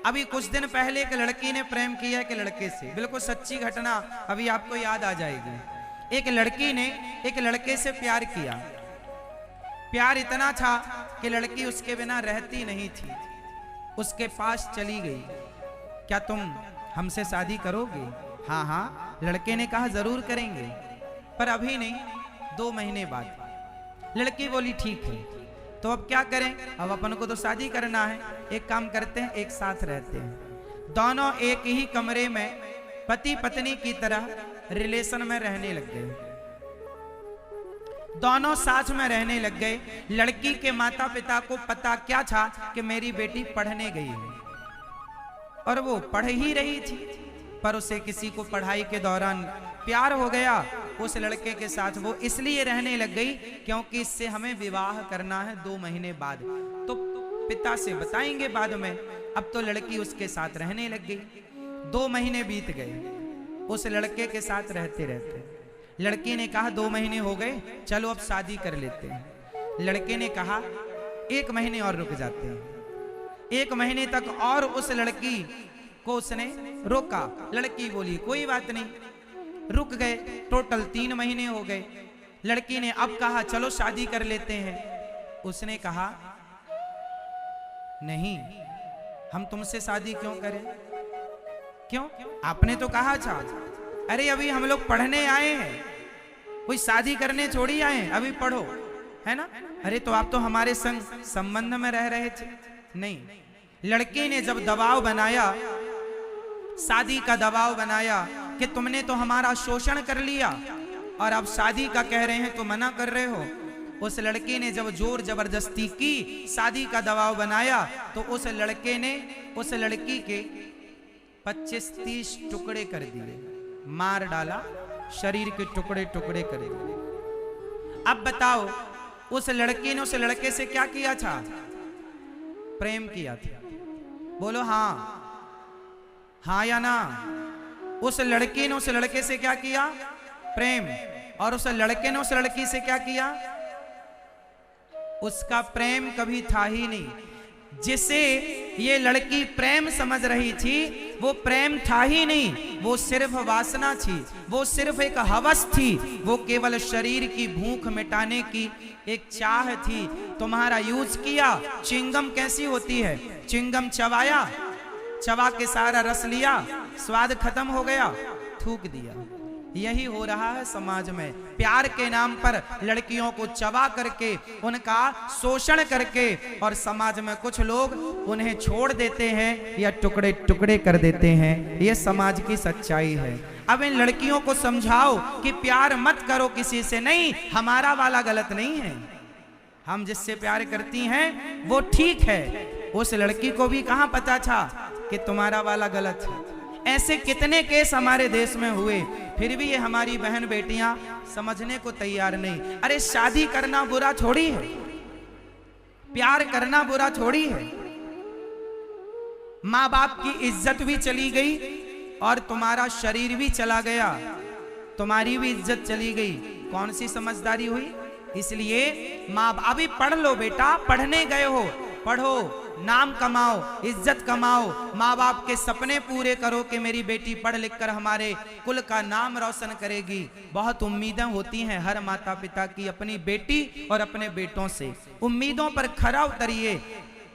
अभी कुछ दिन पहले एक लड़की ने प्रेम किया एक लड़के से, बिल्कुल सच्ची घटना अभी आपको याद आ जाएगी। एक लड़की ने एक लड़के से प्यार किया, प्यार इतना था कि लड़की उसके बिना रहती नहीं थी, उसके पास चली गई। क्या तुम हमसे शादी करोगे? हाँ हाँ, लड़के ने कहा जरूर करेंगे, पर अभी नहीं, 2 महीने बाद। लड़की बोली ठीक है। तो अब क्या करें, अब अपन को तो शादी करना है, एक काम करते हैं, एक साथ रहते हैं। दोनों एक ही कमरे में पति पत्नी की तरह रिलेशन में रहने लग गए, दोनों साथ में रहने लग गए। लड़की के माता पिता को पता क्या था कि मेरी बेटी पढ़ने गई है, और वो पढ़ ही रही थी, पर उसे किसी को पढ़ाई के दौरान प्यार हो गया उस लड़के के साथ। वो इसलिए रहने लग गई क्योंकि इससे हमें विवाह करना है 2 महीने बाद, तो पिता से बताएंगे बाद में। अब तो लड़की उसके साथ रहने लग गई। 2 महीने बीत गए उस लड़के के साथ रहते रहते। लड़की ने कहा 2 महीने हो गए, चलो अब शादी कर लेते हैं। लड़के ने कहा 1 महीने और रुक जाते हैं। 1 महीने तक और उस लड़की को उसने रोका। लड़की बोली कोई बात नहीं, रुक गए। टोटल 3 महीने हो गए। लड़की ने अब कहा चलो शादी कर लेते हैं। उसने कहा नहीं, हम तुमसे शादी क्यों करें? क्यों? आपने तो कहा था। अरे अभी हम लोग पढ़ने आए हैं, कोई शादी करने थोड़ी आए हैं, अभी पढ़ो, है ना? अरे तो आप तो हमारे संग संबंध में रह रहे थे। नहीं, लड़की ने जब दबाव बनाया, शादी का दबाव बनाया कि तुमने तो हमारा शोषण कर लिया और अब शादी का कह रहे हैं तो मना कर रहे हो। उस लड़की ने जब जोर जबरदस्ती की, शादी का दबाव बनाया, तो उस लड़के ने उस लड़की के 25-30 टुकड़े कर दिए, मार डाला, शरीर के टुकड़े टुकड़े कर दिए। अब बताओ उस लड़की ने उस लड़के से क्या किया था? प्रेम किया था। बोलो हाँ, हाँ या ना? उस लड़की ने उस लड़के से क्या किया? प्रेम। और उस लड़के ने उस लड़की से क्या किया? उसका प्रेम कभी था ही नहीं। जिसे ये लड़की प्रेम समझ रही थी वो प्रेम था ही नहीं, वो सिर्फ वासना थी, वो सिर्फ एक हवस थी, वो केवल शरीर की भूख मिटाने की एक चाह थी। तुम्हारा यूज किया। चिंगम कैसी होती है? चिंगम चबाया, चबा के सारा रस लिया, स्वाद खत्म हो गया, थूक दिया। यही हो रहा है समाज में। प्यार के नाम पर लड़कियों को चबा करके, उनका शोषण करके, और समाज में कुछ लोग उन्हें छोड़ देते हैं या टुकड़े टुकड़े कर देते हैं। ये समाज की सच्चाई है। अब इन लड़कियों को समझाओ कि प्यार मत करो किसी से। नहीं, हमारा वाला गलत नहीं है, हम जिससे प्यार करती हैं वो ठीक है। उस लड़की को भी कहां पता था कि तुम्हारा वाला गलत है। ऐसे कितने केस हमारे देश में हुए, फिर भी ये हमारी बहन बेटियां समझने को तैयार नहीं। अरे शादी करना बुरा थोड़ी है, प्यार करना बुरा थोड़ी है। माँ बाप की इज्जत भी चली गई और तुम्हारा शरीर भी चला गया, तुम्हारी भी इज्जत चली गई। कौन सी समझदारी हुई? इसलिए माँ बाप, अभी पढ़ लो बेटा, पढ़ने गए हो, पढ़ो, नाम कमाओ, इज्जत कमाओ, माँ बाप के सपने पूरे करो कि मेरी बेटी पढ़ लिख कर हमारे कुल का नाम रोशन करेगी। बहुत उम्मीदें होती हैं हर माता पिता की अपनी बेटी और अपने बेटों से। उम्मीदों पर खरा उतरिए।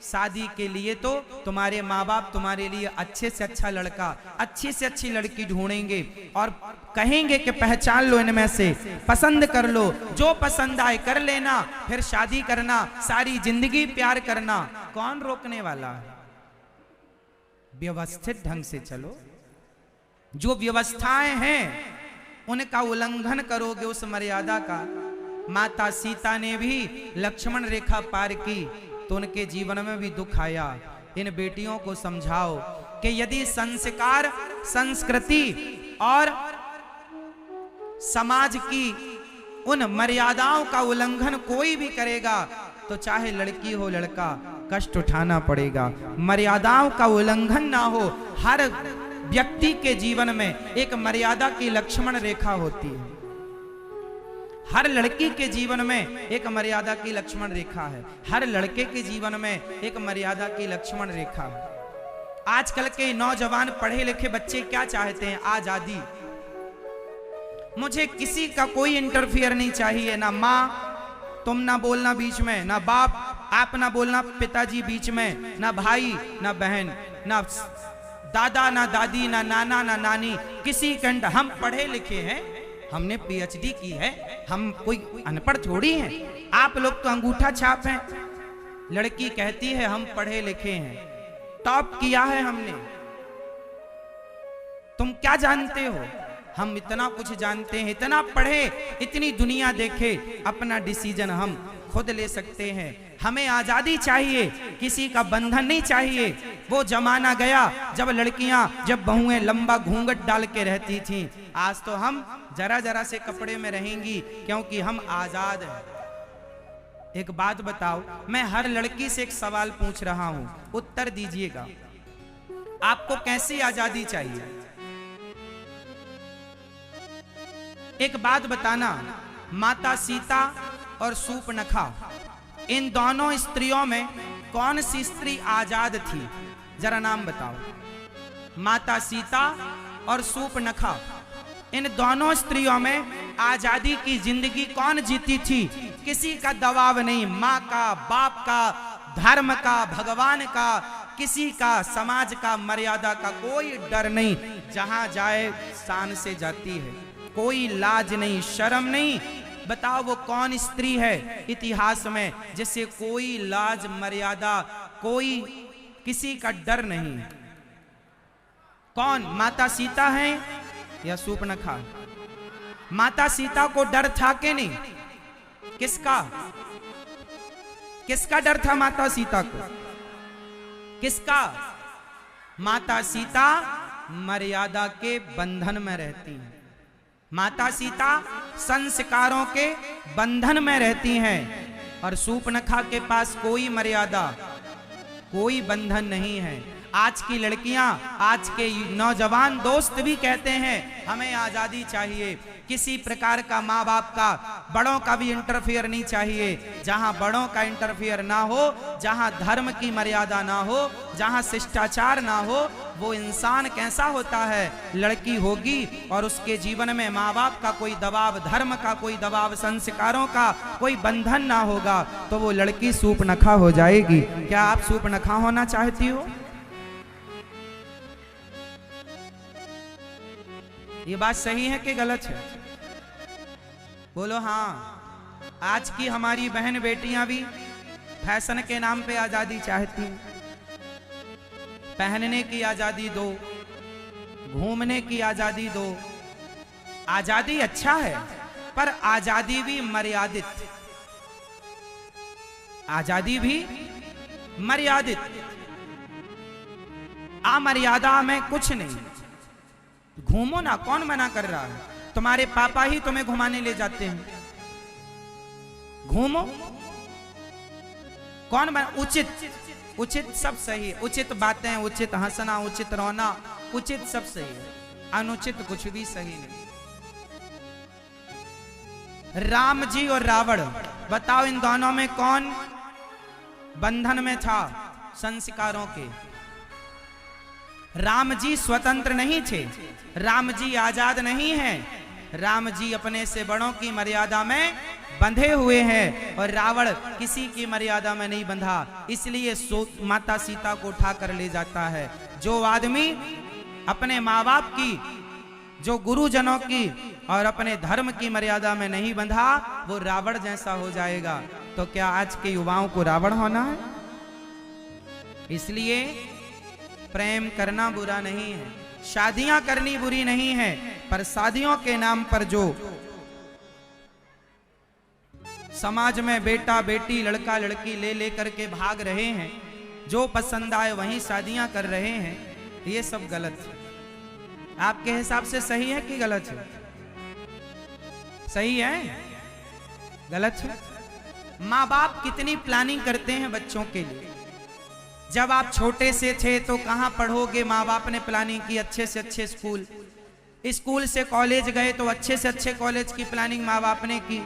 शादी के लिए तो तुम्हारे माँ बाप तुम्हारे लिए अच्छे से अच्छा लड़का, अच्छी से अच्छी लड़की ढूंढेंगे और कहेंगे कि पहचान लो, इनमें से पसंद कर लो, जो पसंद आए कर लेना, फिर शादी करना, सारी जिंदगी प्यार करना। कौन रोकने वाला है? व्यवस्थित ढंग से चलो। जो व्यवस्थाएं हैं उनका उल्लंघन करोगे उस मर्यादा का। माता सीता ने भी लक्ष्मण रेखा पार की तो उनके जीवन में भी दुख आया। इन बेटियों को समझाओ कि यदि संस्कार, संस्कृति और समाज की उन मर्यादाओं का उल्लंघन कोई भी करेगा तो चाहे लड़की हो लड़का, कष्ट उठाना पड़ेगा। मर्यादाओं का उल्लंघन ना हो। हर व्यक्ति के जीवन में एक मर्यादा की लक्ष्मण रेखा होती है। हर लड़की के जीवन में एक मर्यादा की लक्ष्मण रेखा है, हर लड़के के जीवन में एक मर्यादा की लक्ष्मण रेखा है। आजकल के नौजवान पढ़े लिखे बच्चे क्या चाहते हैं? आजादी। मुझे किसी का कोई इंटरफियर नहीं चाहिए, ना माँ तुम ना बोलना बीच में, ना बाप आप ना बोलना पिताजी बीच में, ना भाई ना बहन, ना दादा ना दादी, ना नाना ना नानी, किसी कंड। हम पढ़े लिखे हैं, हमने पीएचडी की है, हम कोई अनपढ़ थोड़ी हैं। आप लोग तो अंगूठा छाप हैं। लड़की कहती है हम पढ़े लिखे हैं, टॉप किया है हमने। तुम क्या जानते हो? हम इतना कुछ जानते हैं, इतना पढ़े, इतनी दुनिया देखे, अपना डिसीजन हम खुद ले सकते हैं। हमें आजादी चाहिए, किसी का बंधन नहीं चाहिए। वो जमाना गया जब लड़कियां, जब बहुएं लंबा घूंघट डाल के रहती थीं। आज तो हम जरा जरा से कपड़े में रहेंगी, क्योंकि हम आजाद हैं। एक बात बताओ, मैं हर लड़की से एक सवाल पूछ रहा हूं, उत्तर दीजिएगा। आपको कैसी आजादी चाहिए? एक बात बताना, माता सीता और शूर्पणखा, इन दोनों स्त्रियों में कौन सी स्त्री आजाद थी? जरा नाम बताओ। माता सीता और शूर्पणखा, इन दोनों स्त्रियों में आजादी की जिंदगी कौन जीती थी? किसी का दबाव नहीं, माँ का, बाप का, धर्म का, भगवान का, किसी का, समाज का, मर्यादा का कोई डर नहीं। जहां जाए शान से जाती है, कोई लाज नहीं, शर्म नहीं। बताओ वो कौन स्त्री है इतिहास में जिसे कोई लाज मर्यादा, कोई किसी का डर नहीं? कौन? माता सीता है या शूर्पणखा? माता सीता को डर था कि नहीं? किसका? किसका डर था माता सीता को? किसका? माता सीता मर्यादा के बंधन में रहती हैं। माता सीता संस्कारों के बंधन में रहती हैं, और शूर्पणखा के पास कोई मर्यादा, कोई बंधन नहीं है। आज की लड़कियां, आज के नौजवान दोस्त भी कहते हैं हमें आजादी चाहिए। किसी प्रकार का माँ बाप का, बड़ों का भी इंटरफियर नहीं चाहिए। जहां बड़ों का इंटरफियर ना हो, जहां धर्म की मर्यादा ना हो, जहां शिष्टाचार ना हो, वो इंसान कैसा होता है? लड़की होगी और उसके जीवन में माँ बाप का कोई दबाव, धर्म का कोई दबाव, संस्कारों का कोई बंधन ना होगा, तो वो लड़की शूर्पणखा हो जाएगी। क्या आप शूर्पणखा होना चाहती हो? ये बात सही है कि गलत है? बोलो हाँ। आज की हमारी बहन बेटियां भी फैशन के नाम पे आजादी चाहती हैं। पहनने की आजादी दो, घूमने की आजादी दो। आजादी अच्छा है, पर आजादी भी मर्यादित। आजादी भी मर्यादित। अमर्यादा में कुछ नहीं। घूमो ना, कौन मना कर रहा है? तुम्हारे पापा ही तुम्हें घुमाने ले जाते हैं। घूमो, कौन मना? उचित, उचित सब सही है। उचित बातें, उचित हंसना, उचित रोना, उचित सब सही है। अनुचित कुछ भी सही नहीं। राम जी और रावण, बताओ इन दोनों में कौन बंधन में था संस्कारों के? राम जी स्वतंत्र नहीं थे, राम जी आजाद नहीं हैं। राम जी अपने से बड़ों की मर्यादा में बंधे हुए हैं, और रावण किसी की मर्यादा में नहीं बंधा। इसलिए माता सीता को उठा कर ले जाता है। जो आदमी अपने माँ बाप की, जो गुरुजनों की और अपने धर्म की मर्यादा में नहीं बंधा, वो रावण जैसा हो जाएगा। तो क्या आज के युवाओं को रावण होना है? इसलिए प्रेम करना बुरा नहीं है, शादियां करनी बुरी नहीं है, पर शादियों के नाम पर जो समाज में बेटा बेटी, लड़का लड़की ले लेकर के भाग रहे हैं, जो पसंद आए वहीं शादियां कर रहे हैं, ये सब गलत है। आपके हिसाब से सही है कि गलत है? सही है? गलत है? माँ बाप कितनी प्लानिंग करते हैं बच्चों के लिए। जब आप छोटे से थे तो कहाँ पढ़ोगे, माँ बाप ने प्लानिंग की अच्छे से अच्छे स्कूल, स्कूल से कॉलेज गए तो अच्छे से अच्छे कॉलेज की प्लानिंग माँ बाप ने की।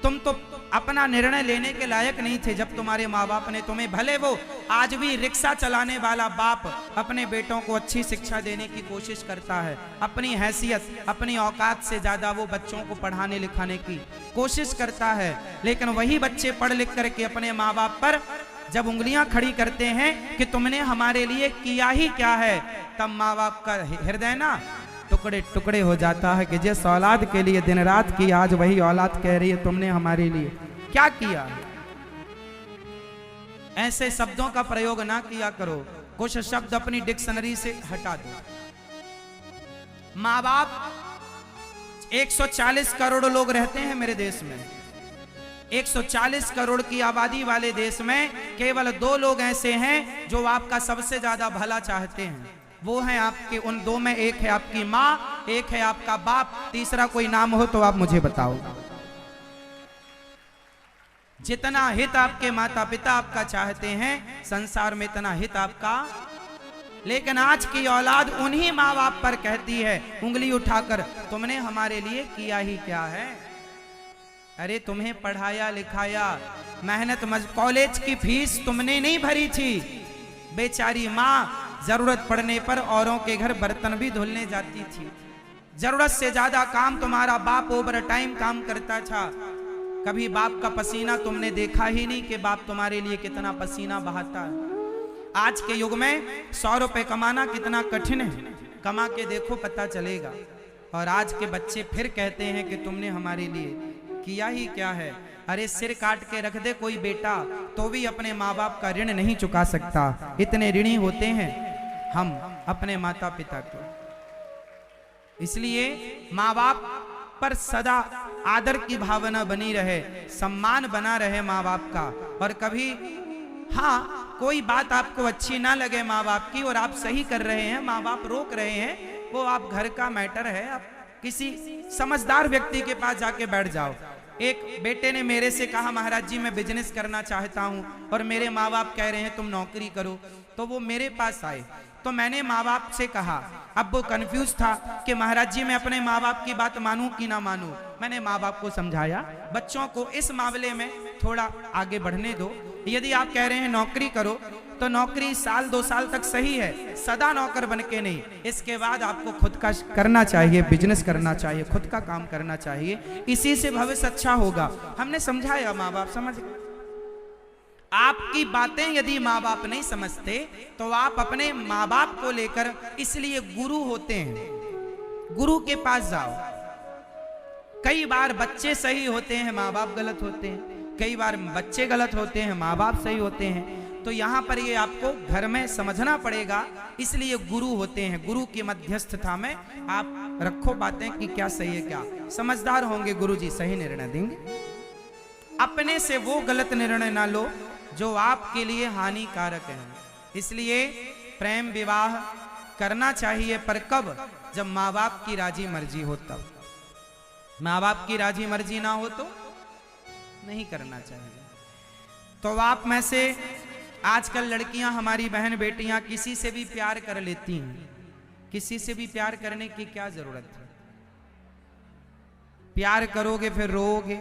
तुम तो अपना निर्णय लेने के लायक नहीं थे जब तुम्हारे माँ बाप ने तुम्हें, भले वो आज भी रिक्शा चलाने वाला बाप अपने बेटों को अच्छी शिक्षा देने की कोशिश करता है, अपनी हैसियत अपनी औकात से ज्यादा वो बच्चों को पढ़ाने लिखाने की कोशिश करता है, लेकिन वही बच्चे पढ़ लिख करके अपने माँ बाप पर जब उंगलियां खड़ी करते हैं कि तुमने हमारे लिए किया ही क्या है, तब माँ बाप का हृदय ना टुकड़े टुकड़े हो जाता है कि जिस औलाद के लिए दिन रात की, आज वही औलाद कह रही है तुमने हमारे लिए क्या किया। ऐसे शब्दों का प्रयोग ना किया करो, कुछ शब्द अपनी डिक्शनरी से हटा दो। माँ बाप 140 करोड़ लोग रहते हैं मेरे देश में, 140 करोड़ की आबादी वाले देश में केवल 2 लोग ऐसे हैं जो आपका सबसे ज्यादा भला चाहते हैं, वो हैं आपके, उन 2 में एक है आपकी माँ, एक है आपका बाप, तीसरा कोई नाम हो तो आप मुझे बताओ। जितना हित आपके माता पिता आपका चाहते हैं संसार में, इतना हित आपका, लेकिन आज की औलाद उन्हीं माँ बाप पर कहती है उंगली उठाकर तुमने हमारे लिए किया ही क्या है। अरे तुम्हें पढ़ाया लिखाया, मेहनत कॉलेज की फीस तुमने नहीं भरी थी, बेचारी माँ जरूरत पड़ने पर औरों के घर बर्तन भी धुलने जाती थी, जरूरत से ज्यादा काम तुम्हारा बाप ओवर टाइम काम करता था, कभी बाप का पसीना तुमने देखा ही नहीं कि बाप तुम्हारे लिए कितना पसीना बहाता है। आज के युग में 100 रुपए कमाना कितना कठिन है, कमा के देखो पता चलेगा। और आज के बच्चे फिर कहते हैं कि तुमने हमारे लिए किया ही क्या है। अरे सिर काट के रख दे कोई बेटा तो भी अपने माँ बाप का ऋण नहीं चुका सकता, इतने ऋणी होते हैं हम अपने माता पिता को। इसलिए माँ बाप पर सदा आदर की भावना बनी रहे, सम्मान बना रहे माँ बाप का। और कभी हाँ कोई बात आपको अच्छी ना लगे माँ बाप की और आप सही कर रहे हैं, माँ बाप रोक रहे हैं, वो आप घर का मैटर है, आप किसी समझदार व्यक्ति के पास जाके बैठ जाओ। एक बेटे ने मेरे से कहा महाराज जी मैं बिजनेस करना चाहता हूँ और मेरे माँ बाप कह रहे हैं तुम नौकरी करो, तो वो मेरे पास आए, तो मैंने माँ बाप से कहा, अब वो कंफ्यूज था कि महाराज जी मैं अपने माँ बाप की बात मानूं कि ना मानूं। मैंने माँ बाप को समझाया बच्चों को इस मामले में थोड़ा आगे बढ़ने दो, यदि आप कह रहे हैं नौकरी करो तो नौकरी 1-2 साल तक सही है, सदा नौकर बन के नहीं, इसके बाद आपको खुद का करना चाहिए, बिजनेस करना चाहिए, खुद का काम करना चाहिए, इसी से भविष्य अच्छा होगा। हमने समझाया, माँ बाप समझ गए। आपकी बातें यदि माँ बाप नहीं समझते तो आप अपने माँ बाप को लेकर, इसलिए गुरु होते हैं, गुरु के पास जाओ। कई बार बच्चे सही होते हैं माँ बाप गलत होते हैं, कई बार बच्चे गलत होते हैं माँ बाप सही होते हैं, तो यहाँ पर ये आपको घर में समझना पड़ेगा, इसलिए गुरु होते हैं। गुरु की मध्यस्थता में आप रखो बातें कि क्या सही है क्या, समझदार होंगे गुरु जी सही निर्णय देंगे। अपने से वो गलत निर्णय ना लो जो आपके लिए हानिकारक है। इसलिए प्रेम विवाह करना चाहिए, पर कब? जब माँ बाप की राजी मर्जी हो तब। माँ बाप की राजी मर्जी ना हो तो नहीं करना चाहिए। तो आप में से आजकल लड़कियां, हमारी बहन बेटियां किसी से भी प्यार कर लेती हैं, किसी से भी प्यार करने की क्या जरूरत है? प्यार करोगे फिर रोओगे,